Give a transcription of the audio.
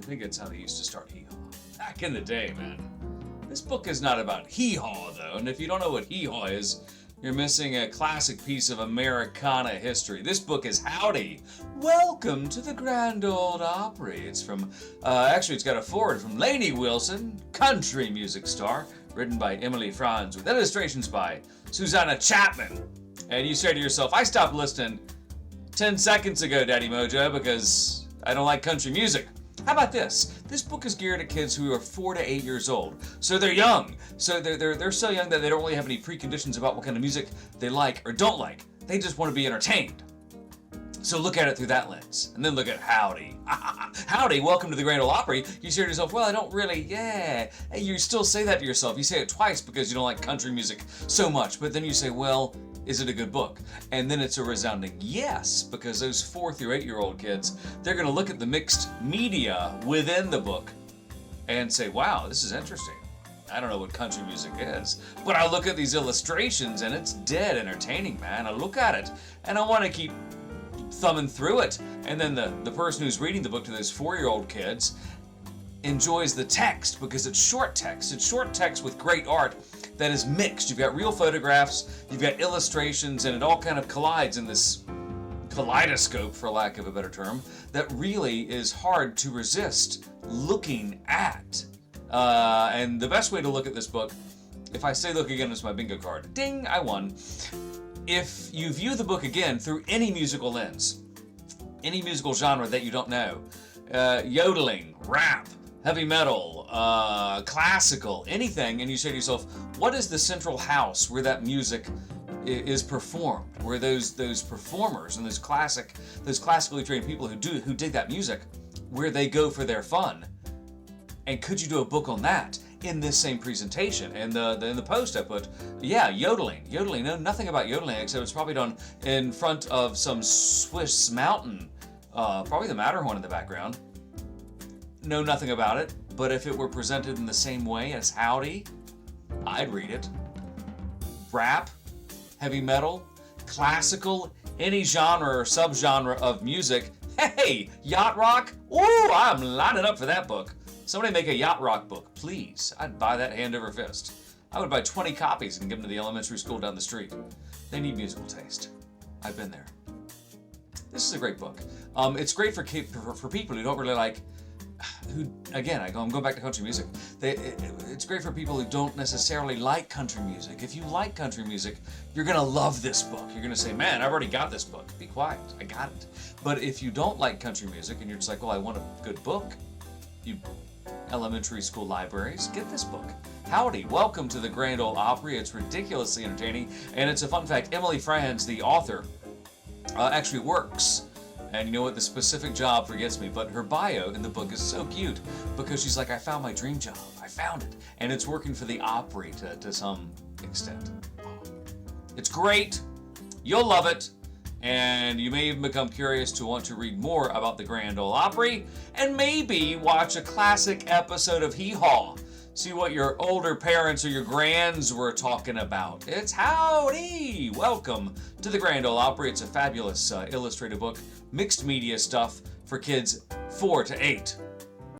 think it's how they used to start hee-haw. Back in the day, man. This book is not about hee-haw, though, and if you don't know what hee-haw is, you're missing a classic piece of Americana history. This book is Howdy. Welcome to the Grand Ole Opry. It's from, actually it's got a foreword from Lainey Wilson, country music star, written by Emily Franz, with illustrations by Susanna Chapman. And you say to yourself, I stopped listening 10 seconds ago, Daddy Mojo, because I don't like country music. How about this? This book is geared at kids who are 4 to 8 years old. So they're young. So they're so young that they don't really have any preconditions about what kind of music they like or don't like. They just want to be entertained. So look at it through that lens. And then look at Howdy. Howdy, welcome to the Grand Ole Opry. You say to yourself, well, I don't really, Hey, you still say that to yourself. You say it twice because you don't like country music so much. But then you say, well, is it a good book? And then it's a resounding yes, because those 4 through 8 year old kids, they're going to look at the mixed media within the book and say, wow, this is interesting. I don't know what country music is, but I look at these illustrations and it's dead entertaining, man. I look at it and I want to keep thumbing through it. And then the person who's reading the book to those 4-year-old kids enjoys the text because it's short text. It's short text with great art that is mixed. You've got real photographs, you've got illustrations, and it all kind of collides in this kaleidoscope, for lack of a better term, that really is hard to resist looking at. And the best way to look at this book, if I say look again, it's my bingo card. Ding, I won. If you view the book again through any musical lens, any musical genre that you don't know, yodeling, rap, heavy metal, classical, anything, and you say to yourself, what is the central house where that music is performed, where those performers and those classically trained people who dig that music, where they go for their fun? And could you do a book on that in this same presentation? And in the post I put, yeah, yodeling. Yodeling, know nothing about yodeling, except it's probably done in front of some Swiss mountain, probably the Matterhorn in the background. Know nothing about it, but if it were presented in the same way as Howdy, I'd read it. Rap, heavy metal, classical, any genre or subgenre of music. Hey, yacht rock? Ooh, I'm lining up for that book. Somebody make a yacht rock book, please. I'd buy that hand over fist. I would buy 20 copies and give them to the elementary school down the street. They need musical taste. I've been there. This is a great book. It's great for people who don't really like, I'm going back to country music. It's great for people who don't necessarily like country music. If you like country music, you're going to love this book. You're going to say, man, I've already got this book. Be quiet, I got it. But if you don't like country music and you're just like, well, I want a good book, you elementary school libraries, get this book. Howdy, welcome to the Grand Ole Opry. It's ridiculously entertaining, and it's a fun fact. Emily Franz, the author, actually works. And you know what? The specific job forgets me, but her bio in the book is so cute because she's like, I found my dream job. I found it. And it's working for the Opry to some extent. It's great. You'll love it. And you may even become curious to want to read more about the Grand Ole Opry and maybe watch a classic episode of Hee Haw. See what your older parents or your grands were talking about. It's Howdy! Welcome to the Grand Ole Opry. It's a fabulous illustrated book, mixed media stuff for kids 4 to 8.